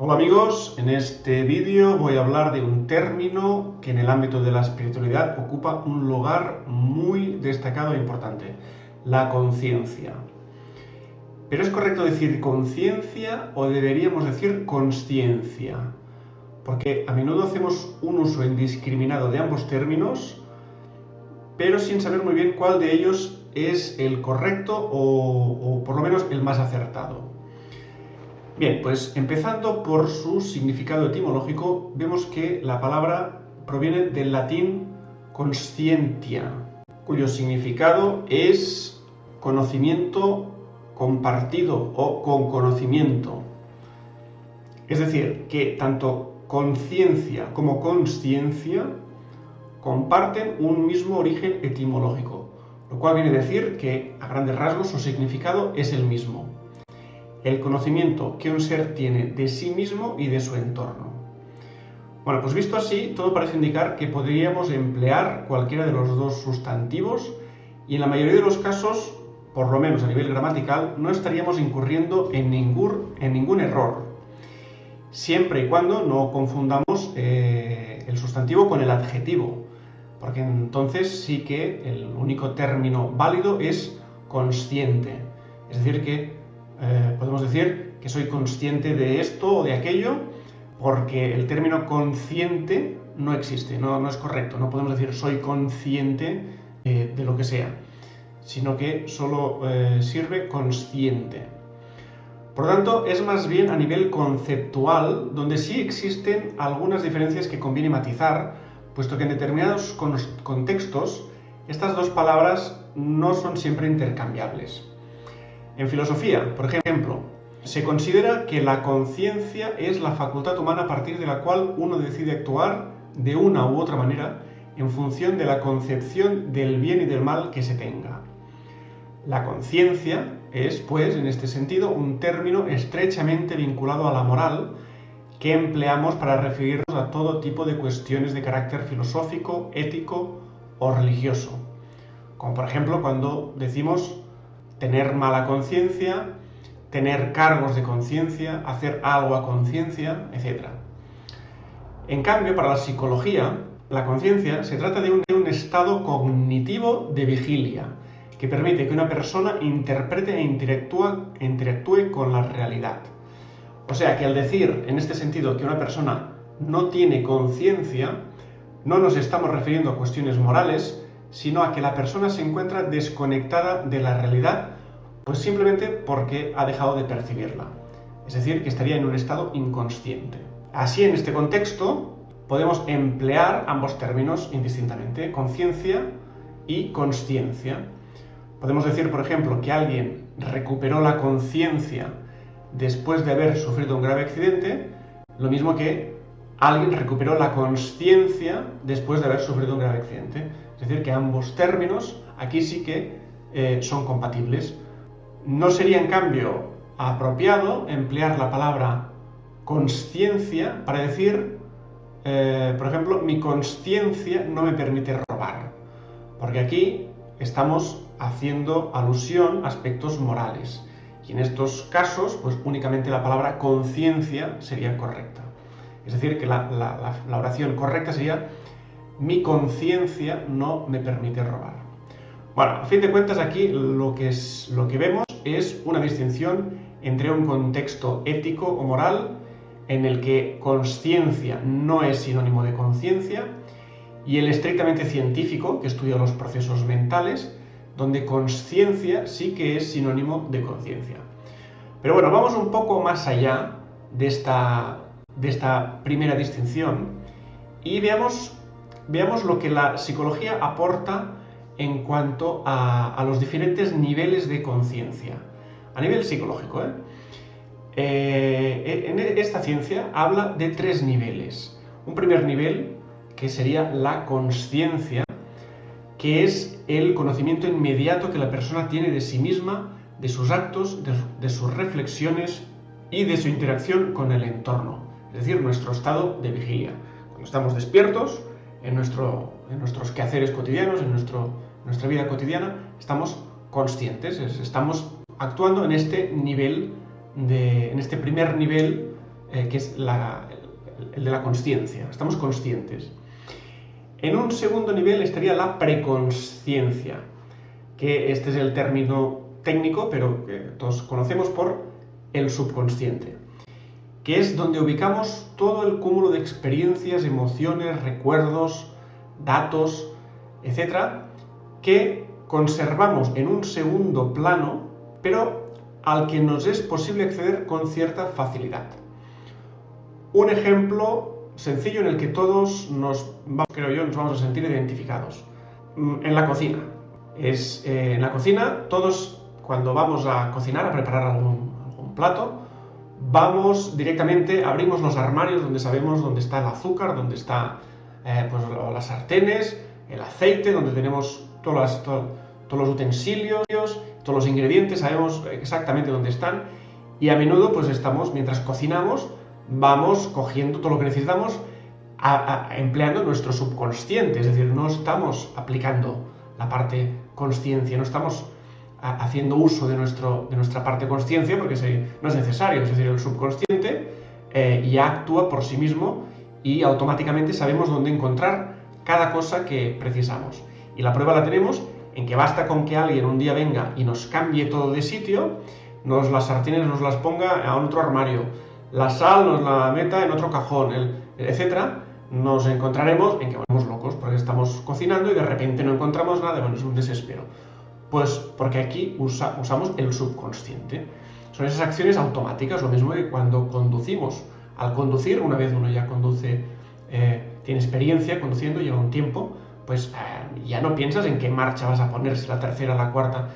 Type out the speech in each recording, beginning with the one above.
Hola amigos, en este vídeo voy a hablar de un término que en el ámbito de la espiritualidad ocupa un lugar muy destacado e importante, la conciencia. ¿Pero es correcto decir conciencia o deberíamos decir consciencia? Porque a menudo hacemos un uso indiscriminado de ambos términos, pero sin saber muy bien cuál de ellos es el correcto o por lo menos el más acertado. Bien, pues empezando por su significado etimológico, vemos que la palabra proviene del latín conscientia, cuyo significado es conocimiento compartido o con conocimiento. Es decir, que tanto conciencia como consciencia comparten un mismo origen etimológico, lo cual viene a decir que a grandes rasgos su significado es el mismo. El conocimiento que un ser tiene de sí mismo y de su entorno. Bueno, pues visto así, todo parece indicar que podríamos emplear cualquiera de los dos sustantivos y en la mayoría de los casos, por lo menos a nivel gramatical, no estaríamos incurriendo en ningún error, siempre y cuando no confundamos el sustantivo con el adjetivo, porque entonces sí que el único término válido es consciente, es decir que podemos decir que soy consciente de esto o de aquello, porque el término consciente no existe, no es correcto. No podemos decir soy consciente de lo que sea, sino que solo sirve consciente. Por lo tanto, es más bien a nivel conceptual, donde sí existen algunas diferencias que conviene matizar, puesto que en determinados contextos estas dos palabras no son siempre intercambiables. En filosofía, por ejemplo, se considera que la conciencia es la facultad humana a partir de la cual uno decide actuar de una u otra manera en función de la concepción del bien y del mal que se tenga. La conciencia es, pues, en este sentido, un término estrechamente vinculado a la moral que empleamos para referirnos a todo tipo de cuestiones de carácter filosófico, ético o religioso. Como por ejemplo cuando decimos tener mala conciencia, tener cargos de conciencia, hacer algo a conciencia, etc. En cambio, para la psicología, la conciencia se trata de un estado cognitivo de vigilia, que permite que una persona interprete e interactúe con la realidad. O sea que al decir, en este sentido, que una persona no tiene conciencia, no nos estamos refiriendo a cuestiones morales, sino a que la persona se encuentra desconectada de la realidad, pues simplemente porque ha dejado de percibirla. Es decir, que estaría en un estado inconsciente. Así, en este contexto, podemos emplear ambos términos indistintamente, conciencia y consciencia. Podemos decir, por ejemplo, que alguien recuperó la conciencia después de haber sufrido un grave accidente, lo mismo que alguien recuperó la consciencia después de haber sufrido un grave accidente. Es decir, que ambos términos aquí sí que son compatibles. No sería, en cambio, apropiado emplear la palabra consciencia para decir, por ejemplo, mi consciencia no me permite robar, porque aquí estamos haciendo alusión a aspectos morales. Y en estos casos, pues únicamente la palabra conciencia sería correcta. Es decir, que la oración correcta sería mi conciencia no me permite robar. Bueno, a fin de cuentas aquí lo que vemos es una distinción entre un contexto ético o moral en el que consciencia no es sinónimo de conciencia y el estrictamente científico que estudia los procesos mentales, donde consciencia sí que es sinónimo de conciencia. Pero bueno, vamos un poco más allá de esta primera distinción y veamos lo que la psicología aporta en cuanto a los diferentes niveles de conciencia, a nivel psicológico. En esta ciencia habla de tres niveles. Un primer nivel, que sería la consciencia, que es el conocimiento inmediato que la persona tiene de sí misma, de sus actos, de sus reflexiones y de su interacción con el entorno, es decir, nuestro estado de vigilia. Cuando estamos despiertos, en nuestros quehaceres cotidianos, en nuestra vida cotidiana, estamos conscientes, estamos actuando en este nivel, en este primer nivel que es el de la consciencia. Estamos conscientes. En un segundo nivel estaría la preconsciencia, que este es el término técnico, pero que todos conocemos por el subconsciente, que es donde ubicamos todo el cúmulo de experiencias, emociones, recuerdos, datos, etcétera, que conservamos en un segundo plano, pero al que nos es posible acceder con cierta facilidad. Un ejemplo sencillo en el que todos nos vamos a sentir identificados. En la cocina. En la cocina, todos cuando vamos a cocinar, a preparar algún plato, vamos directamente, abrimos los armarios donde sabemos dónde está el azúcar, dónde está las sartenes, el aceite, donde tenemos todos los utensilios, todos los ingredientes, sabemos exactamente dónde están, y a menudo pues mientras cocinamos, vamos cogiendo todo lo que necesitamos empleando nuestro subconsciente, es decir, no estamos aplicando la parte consciencia, no estamos haciendo uso de nuestra parte consciencia porque no es necesario, es decir, el subconsciente ya actúa por sí mismo y automáticamente sabemos dónde encontrar cada cosa que precisamos. Y la prueba la tenemos en que basta con que alguien un día venga y nos cambie todo de sitio, las sartenes nos las ponga en otro armario, la sal nos la meta en otro cajón, etcétera, nos encontraremos en que vamos locos porque estamos cocinando y de repente no encontramos nada, bueno, es un desespero. Pues porque aquí usamos el subconsciente. Son esas acciones automáticas, lo mismo que cuando conducimos. Al conducir, una vez uno ya conduce, tiene experiencia conduciendo, lleva un tiempo, pues ya no piensas en qué marcha vas a poner, si la tercera, la cuarta,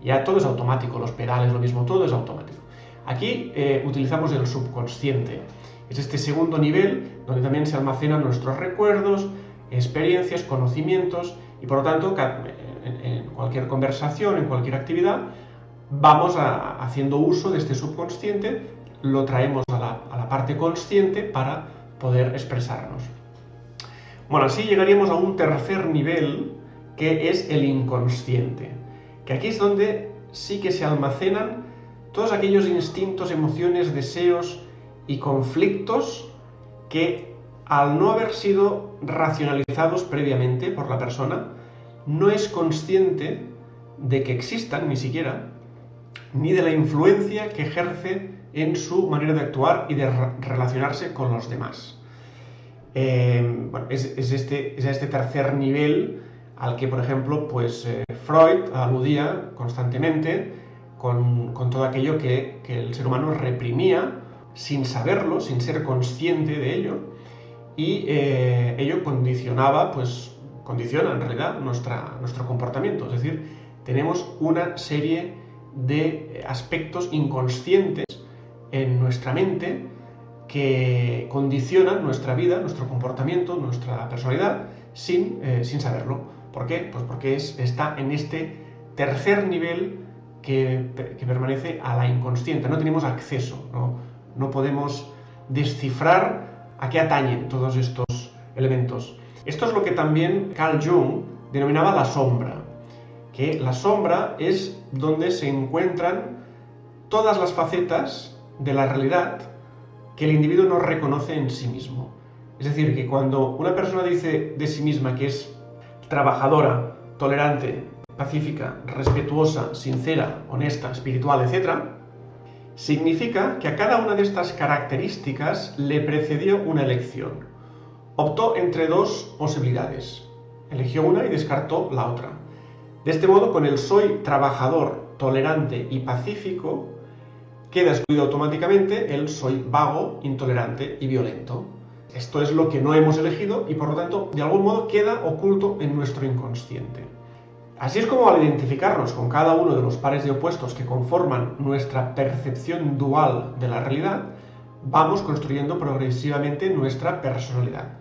ya todo es automático, los pedales, lo mismo, todo es automático. Aquí utilizamos el subconsciente. Es este segundo nivel donde también se almacenan nuestros recuerdos, experiencias, conocimientos y por lo tanto en cualquier conversación, en cualquier actividad, vamos haciendo uso de este subconsciente, lo traemos a la parte consciente para poder expresarnos. Bueno, así llegaríamos a un tercer nivel que es el inconsciente, que aquí es donde sí que se almacenan todos aquellos instintos, emociones, deseos y conflictos que al no haber sido racionalizados previamente por la persona, no es consciente de que existan ni siquiera, ni de la influencia que ejerce en su manera de actuar y de relacionarse con los demás. Es este tercer nivel al que, por ejemplo, Freud aludía constantemente con todo aquello que el ser humano reprimía sin saberlo, sin ser consciente de ello, y ello condiciona en realidad nuestro comportamiento. Es decir, tenemos una serie de aspectos inconscientes en nuestra mente que condicionan nuestra vida, nuestro comportamiento, nuestra personalidad, sin saberlo. ¿Por qué? Pues porque está en este tercer nivel que permanece a la inconsciente. No tenemos acceso, no podemos descifrar a qué atañen todos estos elementos. Esto es lo que también Carl Jung denominaba la sombra, que la sombra es donde se encuentran todas las facetas de la realidad que el individuo no reconoce en sí mismo. Es decir, que cuando una persona dice de sí misma que es trabajadora, tolerante, pacífica, respetuosa, sincera, honesta, espiritual, etc., significa que a cada una de estas características le precedió una elección. Optó entre dos posibilidades. Eligió una y descartó la otra. De este modo, con el soy trabajador, tolerante y pacífico, queda excluido automáticamente el soy vago, intolerante y violento. Esto es lo que no hemos elegido y por lo tanto, de algún modo, queda oculto en nuestro inconsciente. Así es como al identificarnos con cada uno de los pares de opuestos que conforman nuestra percepción dual de la realidad, vamos construyendo progresivamente nuestra personalidad.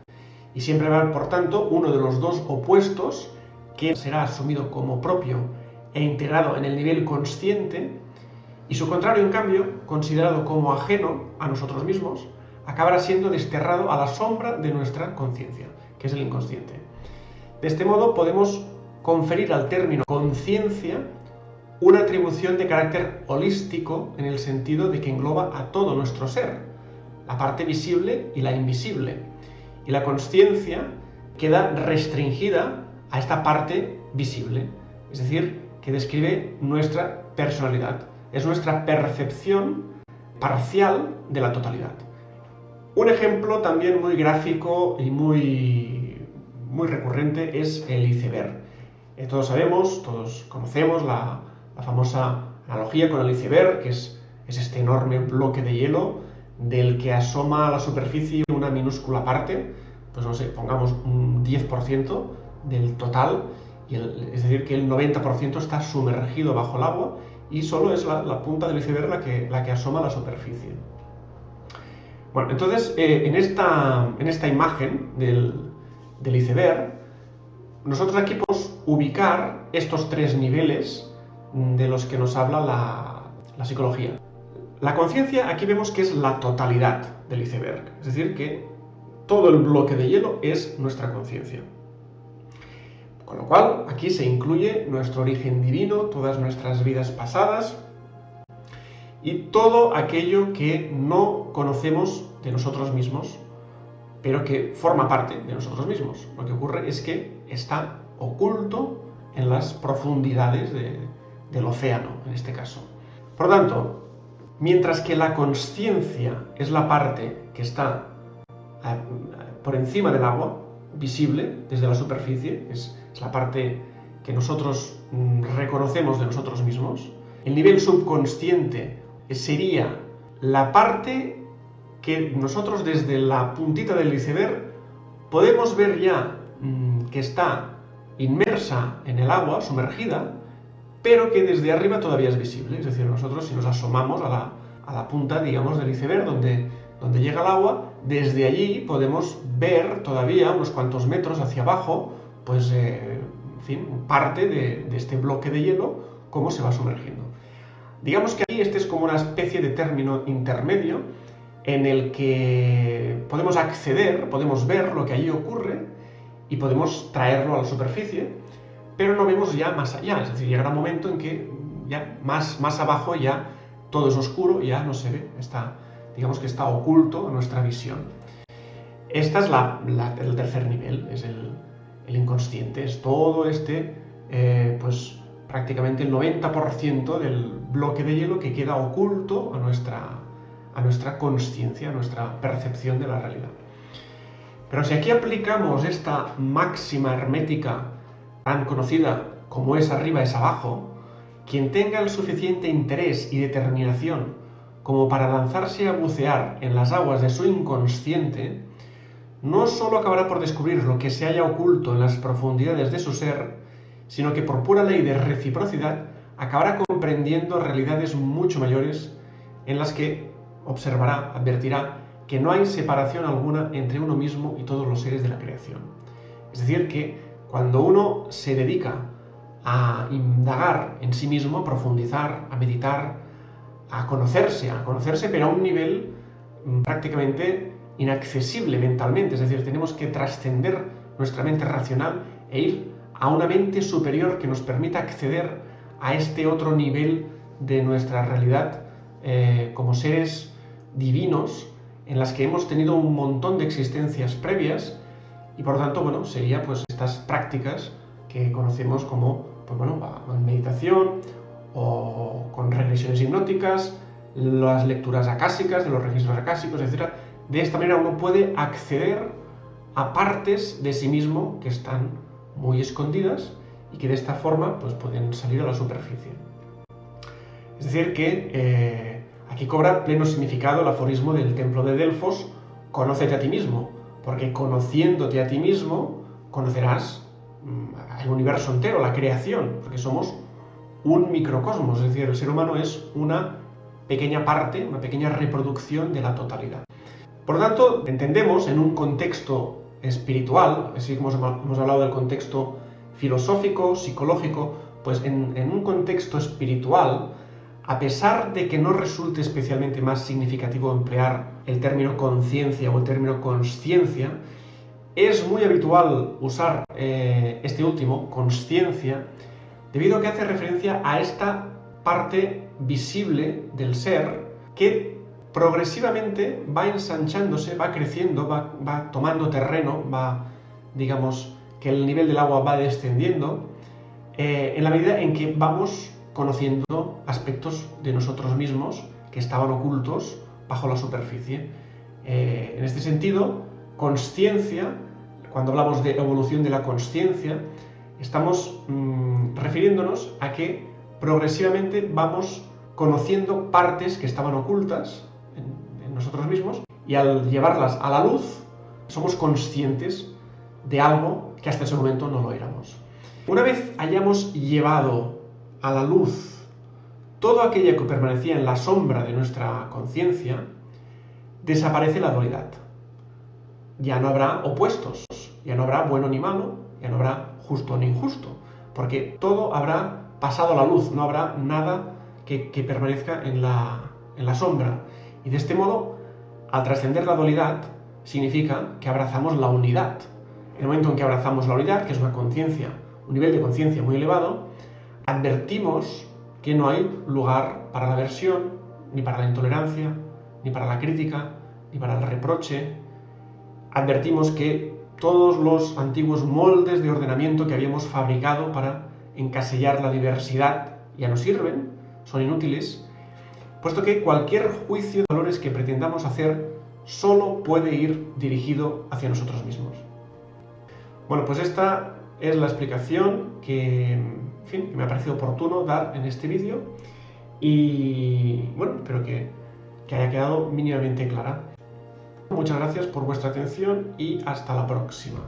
Y siempre va, por tanto, uno de los dos opuestos que será asumido como propio e integrado en el nivel consciente, y su contrario, en cambio, considerado como ajeno a nosotros mismos, acabará siendo desterrado a la sombra de nuestra conciencia, que es el inconsciente. De este modo podemos conferir al término conciencia una atribución de carácter holístico en el sentido de que engloba a todo nuestro ser, la parte visible y la invisible. Y la consciencia queda restringida a esta parte visible, es decir, que describe nuestra personalidad, es nuestra percepción parcial de la totalidad. Un ejemplo también muy gráfico y muy recurrente es el iceberg. Todos sabemos, todos conocemos la famosa analogía con el iceberg, que es este enorme bloque de hielo del que asoma a la superficie una minúscula parte, pues no sé, pongamos un 10% del total, es decir, que el 90% está sumergido bajo el agua y solo es la punta del iceberg la que asoma a la superficie. Bueno, entonces, en esta imagen del iceberg, nosotros aquí podemos ubicar estos tres niveles de los que nos habla la psicología. La conciencia, aquí vemos que es la totalidad del iceberg, es decir, que todo el bloque de hielo es nuestra conciencia. Con lo cual, aquí se incluye nuestro origen divino, todas nuestras vidas pasadas y todo aquello que no conocemos de nosotros mismos, pero que forma parte de nosotros mismos. Lo que ocurre es que está oculto en las profundidades del océano, en este caso. Por lo tanto, mientras que la consciencia es la parte que está por encima del agua, visible desde la superficie, es la parte que nosotros reconocemos de nosotros mismos, el nivel subconsciente sería la parte que nosotros desde la puntita del iceberg podemos ver ya que está inmersa en el agua, sumergida, pero que desde arriba todavía es visible. Es decir, nosotros si nos asomamos a la punta, digamos, del iceberg donde llega el agua, desde allí podemos ver todavía unos cuantos metros hacia abajo, pues, en fin, parte de este bloque de hielo, cómo se va sumergiendo. Digamos que aquí este es como una especie de término intermedio en el que podemos acceder, podemos ver lo que allí ocurre y podemos traerlo a la superficie, pero no vemos ya más allá. Es decir, llegará un momento en que ya más abajo ya todo es oscuro, ya no se ve, digamos que está oculto a nuestra visión. Esta es el tercer nivel, es el inconsciente, es todo pues prácticamente el 90% del bloque de hielo que queda oculto a nuestra consciencia, a nuestra percepción de la realidad. Pero si aquí aplicamos esta máxima hermética tan conocida como es arriba es abajo, quien tenga el suficiente interés y determinación como para lanzarse a bucear en las aguas de su inconsciente, no solo acabará por descubrir lo que se halla oculto en las profundidades de su ser, sino que por pura ley de reciprocidad acabará comprendiendo realidades mucho mayores en las que advertirá que no hay separación alguna entre uno mismo y todos los seres de la creación. Es decir, que cuando uno se dedica a indagar en sí mismo, a profundizar, a meditar, a conocerse, pero a un nivel prácticamente inaccesible mentalmente, es decir, tenemos que trascender nuestra mente racional e ir a una mente superior que nos permita acceder a este otro nivel de nuestra realidad como seres divinos en las que hemos tenido un montón de existencias previas y por lo tanto, bueno, sería pues estas prácticas que conocemos como, pues bueno, meditación o con regresiones hipnóticas, las lecturas acásicas, de los registros acásicos, etc. De esta manera uno puede acceder a partes de sí mismo que están muy escondidas y que de esta forma pues pueden salir a la superficie. Es decir que aquí cobra pleno significado el aforismo del templo de Delfos: conócete a ti mismo, porque conociéndote a ti mismo conocerás el universo entero, la creación, porque somos un microcosmos, es decir, el ser humano es una pequeña parte, una pequeña reproducción de la totalidad. Por lo tanto, entendemos en un contexto espiritual, así como hemos hablado del contexto filosófico, psicológico, pues en un contexto espiritual, a pesar de que no resulte especialmente más significativo emplear el término conciencia o el término consciencia, es muy habitual usar este último, consciencia, debido a que hace referencia a esta parte visible del ser que progresivamente va ensanchándose, va creciendo, va tomando terreno, digamos, que el nivel del agua va descendiendo, en la medida en que vamos conociendo aspectos de nosotros mismos que estaban ocultos bajo la superficie. En este sentido, consciencia, cuando hablamos de evolución de la consciencia, estamos refiriéndonos a que progresivamente vamos conociendo partes que estaban ocultas en nosotros mismos, y al llevarlas a la luz somos conscientes de algo que hasta ese momento no lo éramos. Una vez hayamos llevado a la luz todo aquello que permanecía en la sombra de nuestra conciencia, desaparece la dualidad. Ya no habrá opuestos, ya no habrá bueno ni malo, ya no habrá justo ni injusto, porque todo habrá pasado a la luz, no habrá nada que permanezca en la sombra. Y de este modo, al trascender la dualidad, significa que abrazamos la unidad. En el momento en que abrazamos la unidad, que es una conciencia, un nivel de conciencia muy elevado, advertimos que no hay lugar para la aversión, ni para la intolerancia, ni para la crítica, ni para el reproche. Advertimos que todos los antiguos moldes de ordenamiento que habíamos fabricado para encasillar la diversidad ya no sirven, son inútiles, puesto que cualquier juicio de valores que pretendamos hacer solo puede ir dirigido hacia nosotros mismos. Bueno, pues esta es la explicación que me ha parecido oportuno dar en este vídeo, y bueno, espero que haya quedado mínimamente clara. Muchas gracias por vuestra atención y hasta la próxima.